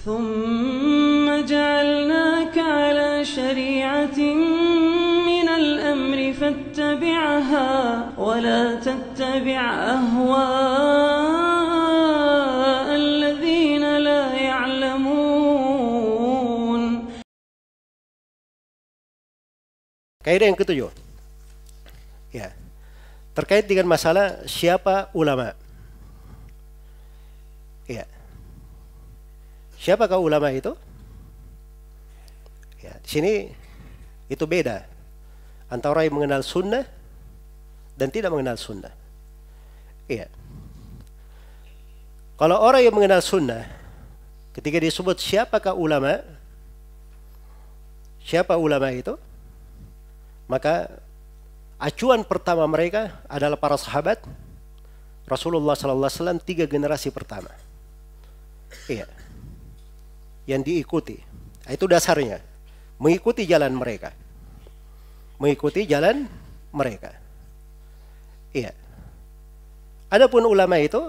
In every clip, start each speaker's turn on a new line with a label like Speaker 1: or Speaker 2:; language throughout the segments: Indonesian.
Speaker 1: ثم جعلناك على شريعة من الأمر فاتبعها ولا تتبع أهواء الذين لا يعلمون.
Speaker 2: Kaidah yang ketujuh, ya, terkait dengan masalah siapa ulama. Ya, siapakah ulama itu? Ya, di sini itu beda antara orang yang mengenal sunnah dan tidak mengenal sunnah. Iya. Kalau orang yang mengenal sunnah, ketika disebut siapakah ulama, siapa ulama itu? Maka acuan pertama mereka adalah para sahabat Rasulullah SAW 3 generasi pertama. Iya. Yang diikuti. Itu dasarnya. Mengikuti jalan mereka. Mengikuti jalan mereka. Iya. Adapun ulama itu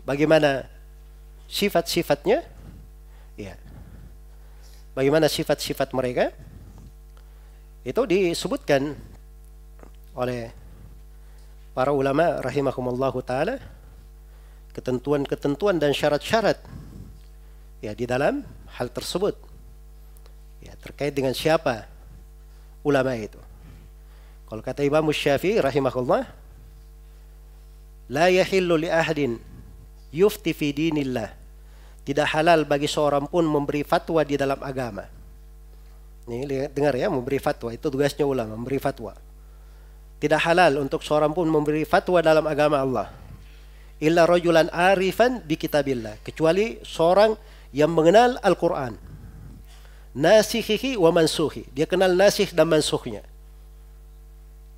Speaker 2: bagaimana sifat-sifatnya? Iya. Bagaimana sifat-sifat mereka? Itu disebutkan oleh para ulama rahimahumullahu ta'ala, ketentuan-ketentuan dan syarat-syarat ya di dalam hal tersebut ya, terkait dengan siapa ulama itu. Kalau kata Imam Syafi'i rahimahullah, la yahillu li ahadin yufti fi dinillah, tidak halal bagi seorang pun memberi fatwa di dalam agama. Nih dengar ya, memberi fatwa itu tugasnya ulama, memberi fatwa. Tidak halal untuk seorang pun memberi fatwa dalam agama Allah. Illa rajulan arifan bi kitabillah, kecuali seorang yang mengenal Al-Quran. Nasikhihi wa mansukhi, dia kenal nasikh dan mansukhnya.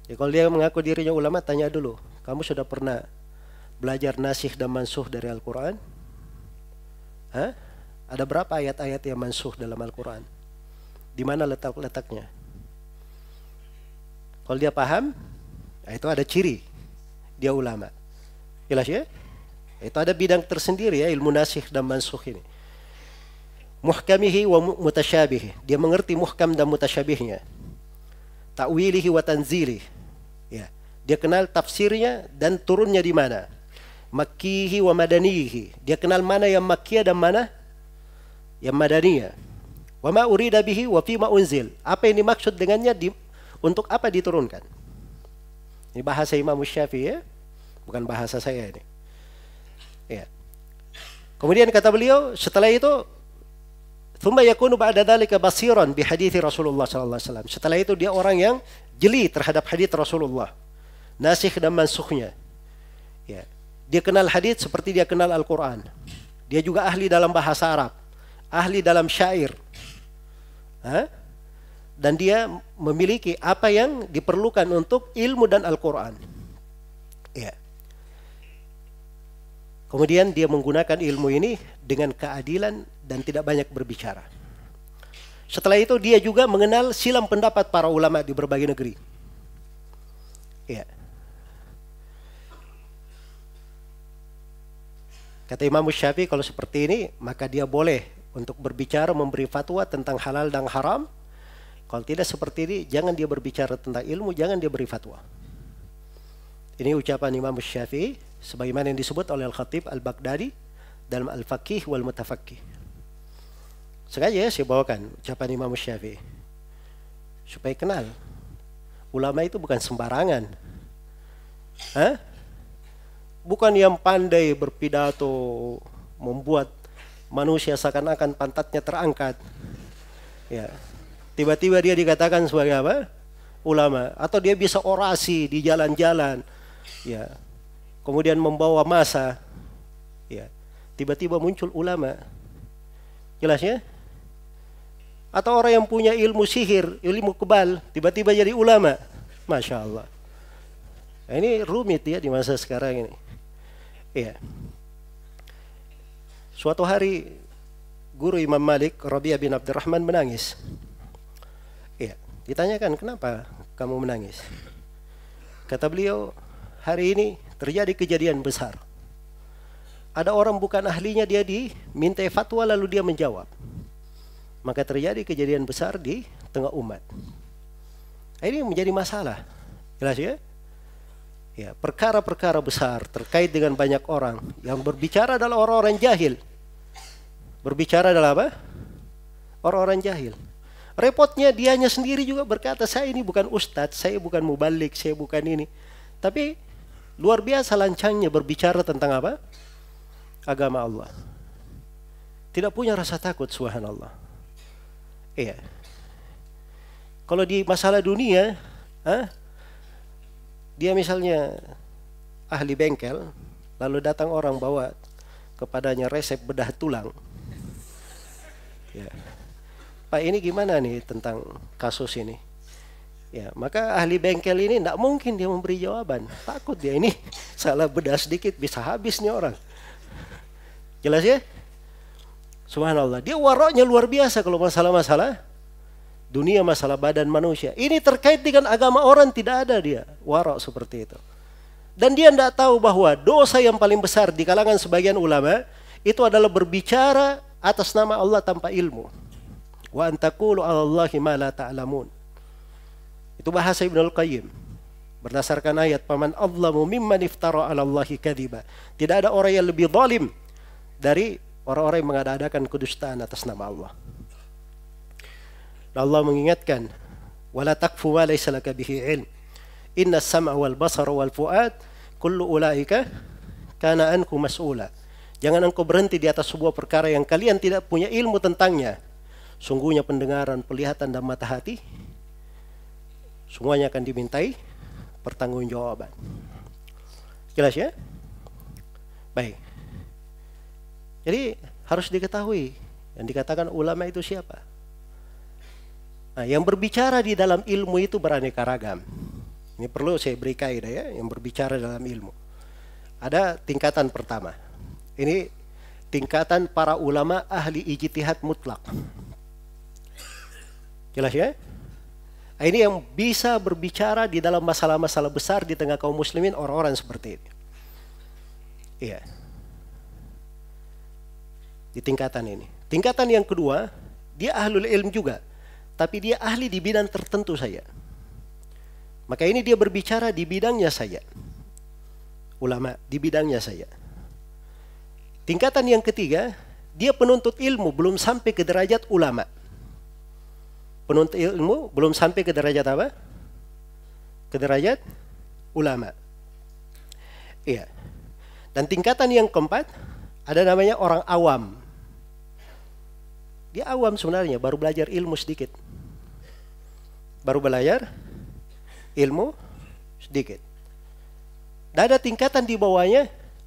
Speaker 2: Ya, kalau dia mengaku dirinya ulama, tanya dulu, kamu sudah pernah belajar nasikh dan mansukh dari Al-Quran? Hah? Ada berapa ayat-ayat yang mansukh dalam Al-Quran? Di mana letaknya? Kalau dia paham, itu ada ciri dia ulama. Jelas ya? Itu ada bidang tersendiri ya, ilmu nasikh dan mansukh ini. Muhkamihi wa mutasyabihi, dia mengerti muhkam dan mutasyabihnya. Ta'wilihi wa tanzilih, ya, dia kenal tafsirnya dan turunnya di mana. Makkihi wa madanihi, dia kenal mana yang makkiyah dan mana yang madaniyah. Wa ma urida bihi wa fi ma unzil, apa yang dimaksud dengannya, untuk apa diturunkan. Ini bahasa Imam Syafi'i ya, bukan bahasa saya ini. Ya. Kemudian kata beliau, setelah itu thumma yakunu ba'da dzalika basiran bi hadithi Rasulullah sallallahu alaihi wasallam. Setelah itu dia orang yang jeli terhadap hadits Rasulullah, nasikh dan mansukhnya. Ya. Dia kenal hadits seperti dia kenal Al-Quran. Dia juga ahli dalam bahasa Arab, ahli dalam syair. Dan dia memiliki apa yang diperlukan untuk ilmu dan Al-Quran. Ya. Kemudian dia menggunakan ilmu ini dengan keadilan dan tidak banyak berbicara. Setelah itu dia juga mengenal silam pendapat para ulama di berbagai negeri. Ya. Kata Imam Syafi'i, kalau seperti ini maka dia boleh untuk berbicara, memberi fatwa tentang halal dan haram. Kalau tidak seperti ini, jangan dia berbicara tentang ilmu, jangan dia beri fatwa. Ini ucapan Imam Syafi'i sebagaimana yang disebut oleh Al-Khatib Al-Baghdadi dalam Al-Faqih wal Mutafaqih. Sengaja ya saya bawakan ucapan Imam Syafi'i supaya kenal ulama itu bukan sembarangan. Bukan yang pandai berpidato membuat manusia seakan-akan pantatnya terangkat. Ya. Tiba-tiba dia dikatakan sebagai apa? Ulama. Atau dia bisa orasi di jalan-jalan. Ya. Kemudian membawa massa. Ya. Tiba-tiba muncul ulama. Jelas ya? Atau orang yang punya ilmu sihir, ilmu kebal, tiba-tiba jadi ulama. Masya Allah. Nah, ini rumit ya di masa sekarang ini. Iya. Suatu hari guru Imam Malik, Rabi'ah bin Abdurrahman menangis. Iya. Ditanyakan, kenapa kamu menangis? Kata beliau, hari ini terjadi kejadian besar. ada orang bukan ahlinya, dia diminta fatwa lalu dia menjawab. Maka terjadi kejadian besar di tengah umat. Ini menjadi masalah. Jelas ya? Ya, perkara-perkara besar terkait dengan banyak orang. Yang berbicara adalah orang-orang jahil. Berbicara adalah apa? Orang-orang jahil. Repotnya dianya sendiri juga berkata, saya ini bukan ustadz, saya bukan mubalik, saya bukan ini. Tapi luar biasa lancangnya berbicara tentang apa? Agama Allah. Tidak punya rasa takut, subhanallah. Iya. Kalau di masalah dunia, dia misalnya ahli bengkel, lalu datang orang bawa kepadanya resep bedah tulang. Ya. Pak, ini gimana nih tentang kasus ini? Ya, maka ahli bengkel ini tidak mungkin dia memberi jawaban. Takut dia, ini salah bedah sedikit bisa habis nih orang. Jelas ya? Subhanallah. Dia waroknya luar biasa kalau masalah-masalah dunia, masalah badan manusia. Ini terkait dengan agama orang tidak ada dia warok seperti itu. Dan dia tidak tahu bahwa dosa yang paling besar di kalangan sebagian ulama itu adalah berbicara atas nama Allah tanpa ilmu. Wa antaqulu 'alallahi ma la ta'lamun. Itu bahasa Ibnul Qayyim. Berdasarkan ayat, "Faman adlamu mimman iftara 'alallahi kadhiba." Tidak ada orang yang lebih zalim dari orang-orang yang mengada-adakan kedustaan atas nama Allah. Allah mengingatkan, "Wala taqfu ma laysa laka bihi 'ilm. Inna as-sam'a wal basara wal fu'ad kullu ulaika kana anhu mas'ula." Jangan engkau berhenti di atas sebuah perkara yang kalian tidak punya ilmu tentangnya. Sungguhnya pendengaran, penglihatan dan mata hati semuanya akan dimintai pertanggungjawaban. Jelas ya? Baik. Jadi harus diketahui yang dikatakan ulama itu siapa. Nah, yang berbicara di dalam ilmu itu beraneka ragam. Ini perlu saya beri kaidah ya, yang berbicara dalam ilmu. Ada tingkatan pertama. Ini tingkatan para ulama ahli ijtihad mutlak. Jelas ya? Ini yang bisa berbicara di dalam masalah-masalah besar di tengah kaum muslimin, orang-orang seperti ini. Iya. Di tingkatan ini. Tingkatan yang kedua, dia ahlul ilm juga, tapi dia ahli di bidang tertentu saja. Maka ini dia berbicara di bidangnya saja. Ulama di bidangnya saja. Tingkatan yang ketiga, dia penuntut ilmu belum sampai ke derajat ulama. Penuntut ilmu belum sampai ke derajat apa? Ke derajat ulama. Iya. Dan tingkatan yang keempat, ada namanya orang awam. Dia awam sebenarnya, baru belajar ilmu sedikit. Baru belajar ilmu sedikit. Dan ada tingkatan di bawahnya,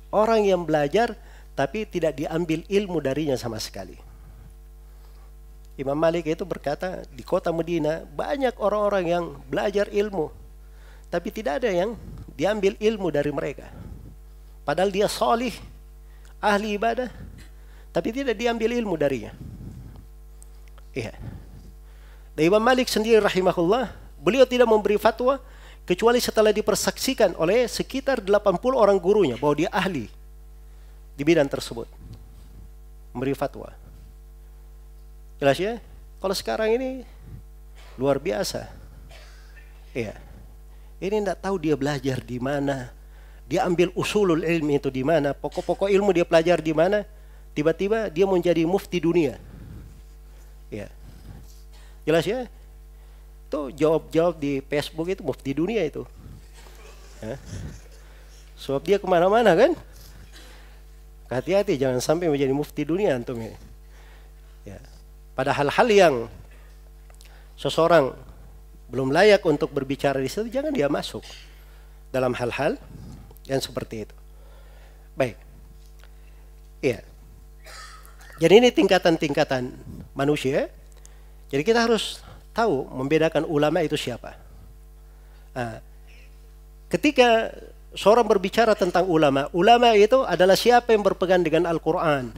Speaker 2: orang yang belajar tapi tidak diambil ilmu darinya sama sekali. Imam Malik itu berkata, di kota Madinah banyak orang-orang yang belajar ilmu, tapi tidak ada yang diambil ilmu dari mereka. Padahal dia salih, ahli ibadah, tapi tidak diambil ilmu darinya. Iya. Dan Imam Malik sendiri rahimahullah, beliau tidak memberi fatwa kecuali setelah dipersaksikan oleh sekitar 80 orang gurunya bahwa dia ahli di bidang tersebut. Memberi fatwa. Jelas ya? Kalau sekarang ini luar biasa. Iya. Ini tidak tahu dia belajar di mana, dia ambil usulul ilmi itu di mana, pokok-pokok ilmu dia pelajar di mana, tiba-tiba dia menjadi mufti dunia. Ya. Jelas ya? Itu jawab-jawab di Facebook itu mufti dunia itu. Ya. Sebab dia kemana-mana kan? Hati-hati jangan sampai menjadi mufti dunia antum ini. Ya. Pada hal-hal yang seseorang belum layak untuk berbicara di situ, jangan dia masuk dalam hal-hal yang seperti itu. Baik. Iya. Jadi ini tingkatan-tingkatan manusia. Jadi kita harus tahu membedakan ulama itu siapa. Nah, ketika seorang berbicara tentang ulama, ulama itu adalah siapa yang berpegang dengan Al-Quran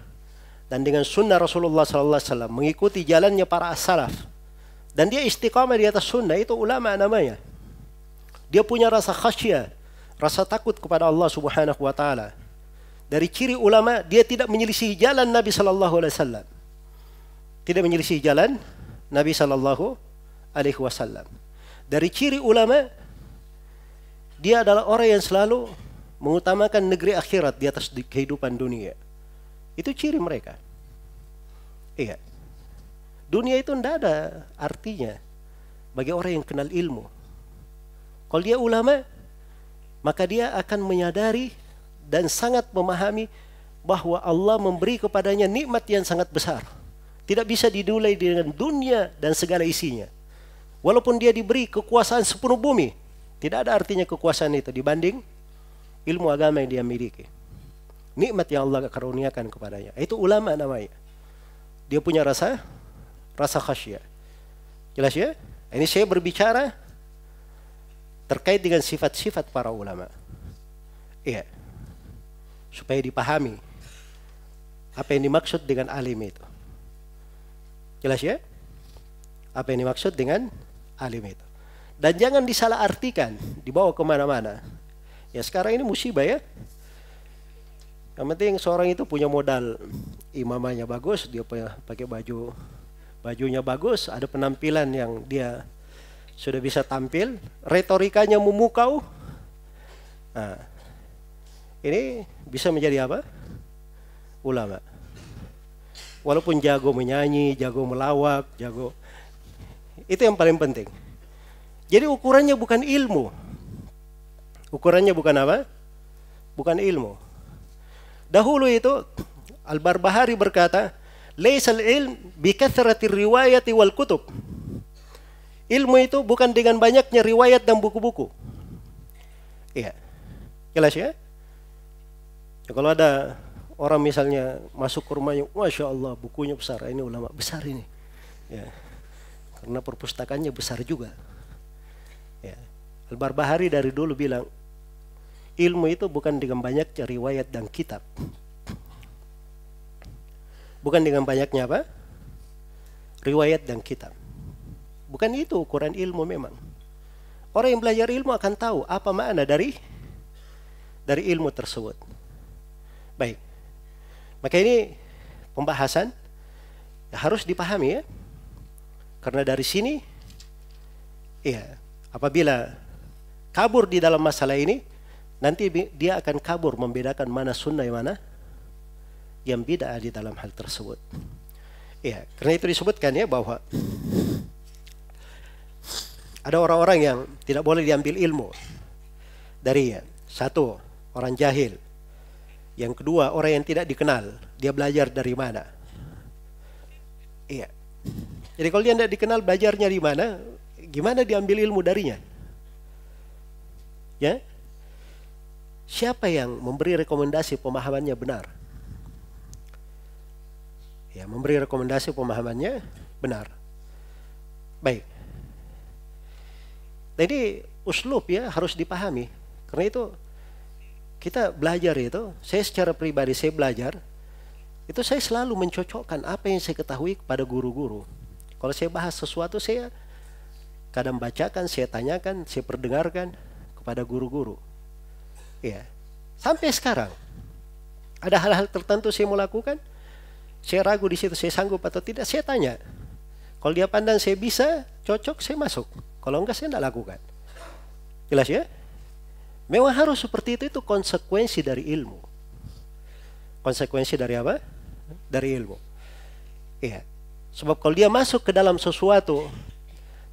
Speaker 2: dan dengan sunnah Rasulullah SAW, mengikuti jalannya para as-salaf, dan dia istiqamah di atas sunnah, itu ulama namanya. Dia punya rasa khasyah, rasa takut kepada Allah Subhanahu wa ta'ala. Dari ciri ulama, dia tidak menyelisihi jalan Nabi Sallallahu Alaihi Wasallam. Tidak menyelisihi jalan Nabi Sallallahu Alaihi Wasallam. Dari ciri ulama, dia adalah orang yang selalu mengutamakan negeri akhirat di atas kehidupan dunia. Itu ciri mereka. Iya. Dunia itu tidak ada artinya bagi orang yang kenal ilmu. Kalau dia ulama, maka dia akan menyadari dan sangat memahami bahwa Allah memberi kepadanya nikmat yang sangat besar. Tidak bisa dinilai dengan dunia dan segala isinya. Walaupun dia diberi kekuasaan sepenuh bumi, tidak ada artinya kekuasaan itu dibanding ilmu agama yang dia miliki. Nikmat yang Allah karuniakan kepadanya. Itu ulama namanya. Dia punya rasa khasyah. Jelas ya? Ini saya berbicara terkait dengan sifat-sifat para ulama. Iya. Supaya dipahami apa yang dimaksud dengan alim itu. Jelas ya? Apa yang dimaksud dengan alim itu. Dan jangan disalahartikan, dibawa kemana-mana. Ya sekarang ini musibah ya. Yang penting seorang itu punya modal imamahnya bagus, dia pakai bajunya bagus, ada penampilan yang dia sudah bisa tampil, retorikanya memukau. Nah, ini bisa menjadi apa? Ulama. Walaupun jago menyanyi, jago melawak, jago. Itu yang paling penting. Jadi ukurannya bukan ilmu. Ukurannya bukan apa? Bukan ilmu. Dahulu itu Al-Barbahari berkata, "Laisal ilm bi kathratir riwayati wal kutub." Ilmu itu bukan dengan banyaknya riwayat dan buku-buku. Iya. Jelas ya? Ya, kalau ada orang misalnya masuk ke rumahnya, Masya Allah bukunya besar, ini ulama besar ini. Ya. Karena perpustakaannya besar juga. Ya. Al-Barbahari dari dulu bilang, ilmu itu bukan dengan banyaknya riwayat dan kitab. Bukan dengan banyaknya apa? Riwayat dan kitab. Bukan itu ukuran ilmu memang. Orang yang belajar ilmu akan tahu apa makna dari ilmu tersebut. Baik. Maka ini pembahasan harus dipahami ya. Karena dari sini, ya, apabila kabur di dalam masalah ini, nanti dia akan kabur membedakan mana sunnah yang mana yang bid'ah di dalam hal tersebut. Ya, karena itu disebutkan ya bahwa ada orang-orang yang tidak boleh diambil ilmu darinya. Satu, orang jahil. Yang kedua, orang yang tidak dikenal. Dia belajar dari mana? Iya. Jadi kalau dia tidak dikenal belajarnya di mana, gimana diambil ilmu darinya? Ya? Siapa yang memberi rekomendasi pemahamannya benar? Ya, memberi rekomendasi pemahamannya benar. Baik. Jadi uslub ya harus dipahami. Karena itu kita belajar itu, saya secara pribadi saya belajar, itu saya selalu mencocokkan apa yang saya ketahui kepada guru-guru. Kalau saya bahas sesuatu saya kadang bacakan, saya tanyakan, saya perdengarkan kepada guru-guru. Ya. Sampai sekarang ada hal-hal tertentu saya mau lakukan, saya ragu di situ saya sanggup atau tidak, saya tanya. Kalau dia pandang saya bisa, cocok, saya masuk. Kalau enggak saya tidak lakukan. Jelas ya? Memang harus seperti itu konsekuensi dari ilmu. Konsekuensi dari apa? Dari ilmu. Iya. Sebab kalau dia masuk ke dalam sesuatu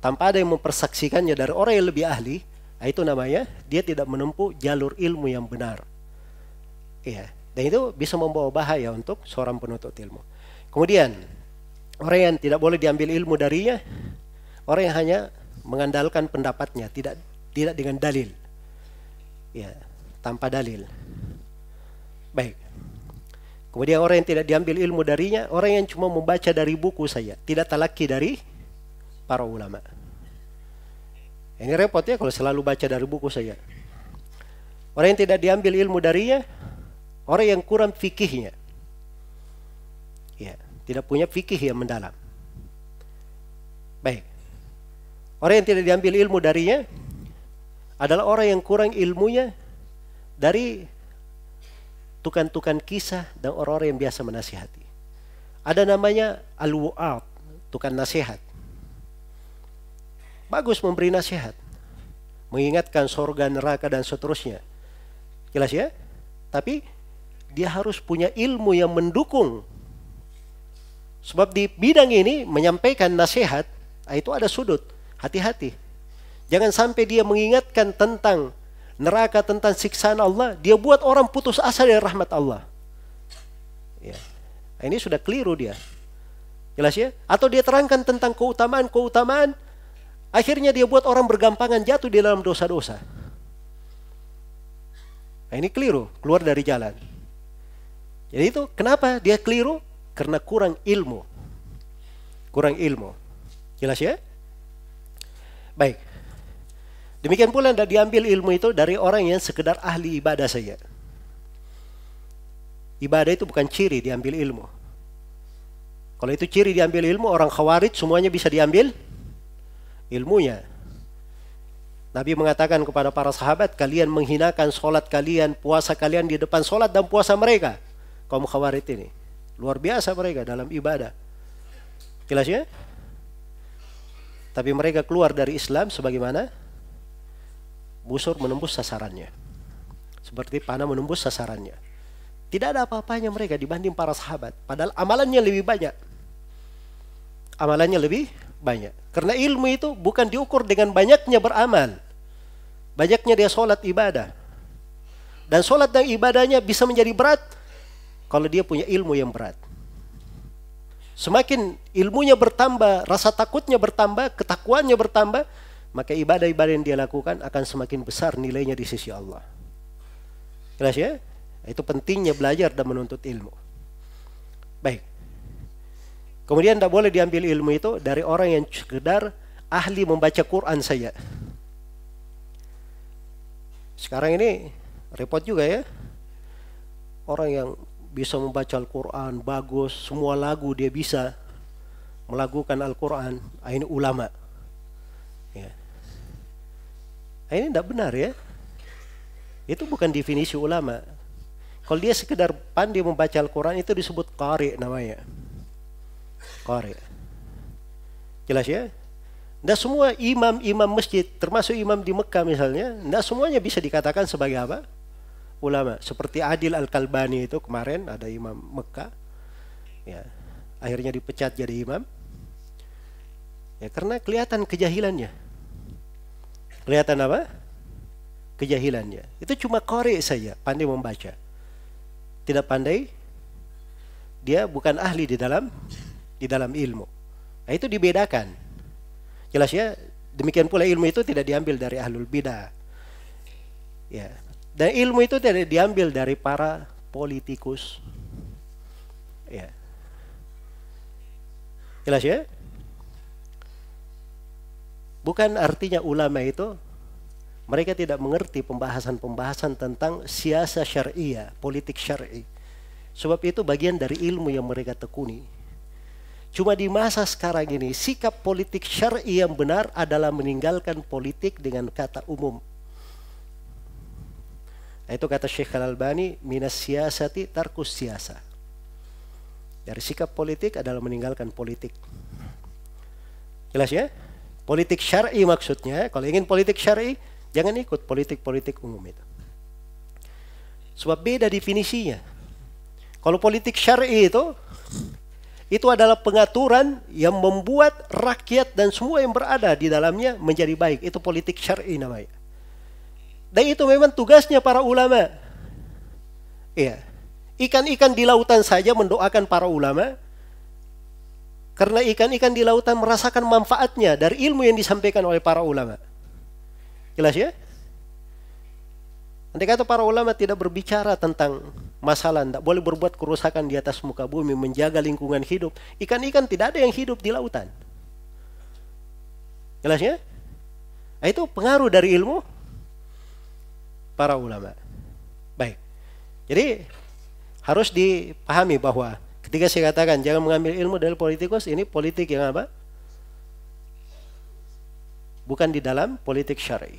Speaker 2: tanpa ada yang mempersaksikannya dari orang yang lebih ahli, itu namanya dia tidak menempuh jalur ilmu yang benar. Iya. Dan itu bisa membawa bahaya untuk seorang penuntut ilmu. Kemudian orang yang tidak boleh diambil ilmu darinya, orang yang hanya mengandalkan pendapatnya, tidak dengan dalil. Ya, tanpa dalil. Baik. Kemudian orang yang tidak diambil ilmu darinya, orang yang cuma membaca dari buku saja, tidak talaki dari para ulama. Ini repot ya kalau selalu baca dari buku saja. Orang yang tidak diambil ilmu darinya, orang yang kurang fikihnya. Ya, tidak punya fikih yang mendalam. Baik. Orang yang tidak diambil ilmu darinya adalah orang yang kurang ilmunya dari tukang-tukang kisah dan orang-orang yang biasa menasihati. Ada namanya al-wu'ad, tukang nasihat. Bagus memberi nasihat, mengingatkan surga, neraka dan seterusnya. Jelas ya? Tapi dia harus punya ilmu yang mendukung. Sebab di bidang ini menyampaikan nasihat, itu ada sudut. Hati-hati. Jangan sampai dia mengingatkan tentang neraka, tentang siksaan Allah, dia buat orang putus asa dari rahmat Allah. Ya. Ini sudah keliru dia. Jelas ya? Atau dia terangkan tentang keutamaan-keutamaan, akhirnya dia buat orang bergampangan jatuh di dalam dosa-dosa. Ini keliru, keluar dari jalan. Jadi itu kenapa dia keliru? Karena kurang ilmu. Kurang ilmu. Jelas ya? Baik. Demikian pula tidak diambil ilmu itu dari orang yang sekedar ahli ibadah saja. Ibadah itu bukan ciri diambil ilmu. Kalau itu ciri diambil ilmu, orang khawarij semuanya bisa diambil ilmunya. Nabi mengatakan kepada para sahabat, kalian menghinakan sholat kalian, puasa kalian di depan sholat dan puasa mereka. Kaum khawarij ini. Luar biasa mereka dalam ibadah. Jelas ya? Tapi mereka keluar dari Islam sebagaimana busur menembus sasarannya. Seperti panah menembus sasarannya. Tidak ada apa-apanya mereka dibanding para sahabat. Padahal amalannya lebih banyak. Amalannya lebih banyak. Karena ilmu itu bukan diukur dengan banyaknya beramal. Banyaknya dia sholat ibadah. Dan sholat dan ibadahnya bisa menjadi berat kalau dia punya ilmu yang berat. Semakin ilmunya bertambah, rasa takutnya bertambah, ketakwaannya bertambah, maka ibadah-ibadah yang dia lakukan akan semakin besar nilainya di sisi Allah. Jelas ya? Itu pentingnya belajar dan menuntut ilmu. Baik. Kemudian tidak boleh diambil ilmu itu dari orang yang sekedar ahli membaca Quran saja. Sekarang ini repot juga ya. Orang yang bisa membaca Al-Quran, bagus, semua lagu dia bisa melakukan Al-Quran, ini ulama. Ya. Ini tidak benar ya. Itu bukan definisi ulama. Kalau dia sekedar pandai membaca Al-Quran itu disebut qari namanya. Qari. Jelas ya? Tidak semua imam-imam masjid, termasuk imam di Mekah misalnya, tidak semuanya bisa dikatakan sebagai apa? Ulama. Seperti Adil Al-Kalbani itu kemarin ada imam Mekah. Ya. Akhirnya dipecat jadi imam. Ya, karena kelihatan kejahilannya. Kelihatan apa? Kejahilannya. Itu cuma qari saja, pandai membaca. Tidak pandai, dia bukan ahli di dalam ilmu. Nah, itu dibedakan. Jelas ya, demikian pula ilmu itu tidak diambil dari ahlul bidah. Ya. Dan ilmu itu tidak diambil dari para politikus. Ya. Jelas ya? Bukan artinya ulama itu mereka tidak mengerti pembahasan-pembahasan tentang siasa syariah, politik syar'i. Sebab itu bagian dari ilmu yang mereka tekuni. Cuma di masa sekarang ini, sikap politik syar'i yang benar adalah meninggalkan politik dengan kata umum. Itu kata Syekh Al-Albani, minas siyasati tarkus siyasa. Dari sikap politik adalah meninggalkan politik. Jelas ya? Politik syar'i maksudnya, kalau ingin politik syar'i, jangan ikut politik-politik umum itu. Sebab beda definisinya. Kalau politik syar'i itu adalah pengaturan yang membuat rakyat dan semua yang berada di dalamnya menjadi baik. Itu politik syar'i namanya. Dan itu memang tugasnya para ulama. Iya. Ikan-ikan di lautan saja mendoakan para ulama. Karena ikan-ikan di lautan merasakan manfaatnya dari ilmu yang disampaikan oleh para ulama. Jelas ya? Andai kata para ulama tidak berbicara tentang masalah, tidak boleh berbuat kerusakan di atas muka bumi, menjaga lingkungan hidup, ikan-ikan tidak ada yang hidup di lautan. Jelas ya? Nah, itu pengaruh dari ilmu para ulama. Baik. Jadi harus dipahami bahwa ketika saya katakan jangan mengambil ilmu dari politikus, ini politik yang apa? Bukan di dalam politik syar'i.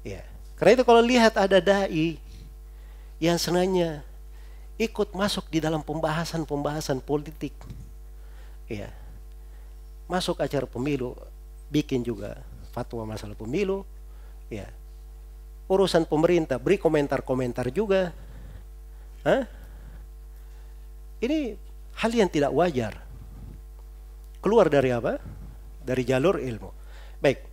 Speaker 2: Ya. Karena itu kalau lihat ada dai yang sengaja ikut masuk di dalam pembahasan politik. Ya. Masuk acara pemilu, bikin juga fatwa masalah pemilu. Ya. Urusan pemerintah, beri komentar-komentar juga. Hah? Ini hal yang tidak wajar. Keluar dari apa? Dari jalur ilmu. Baik.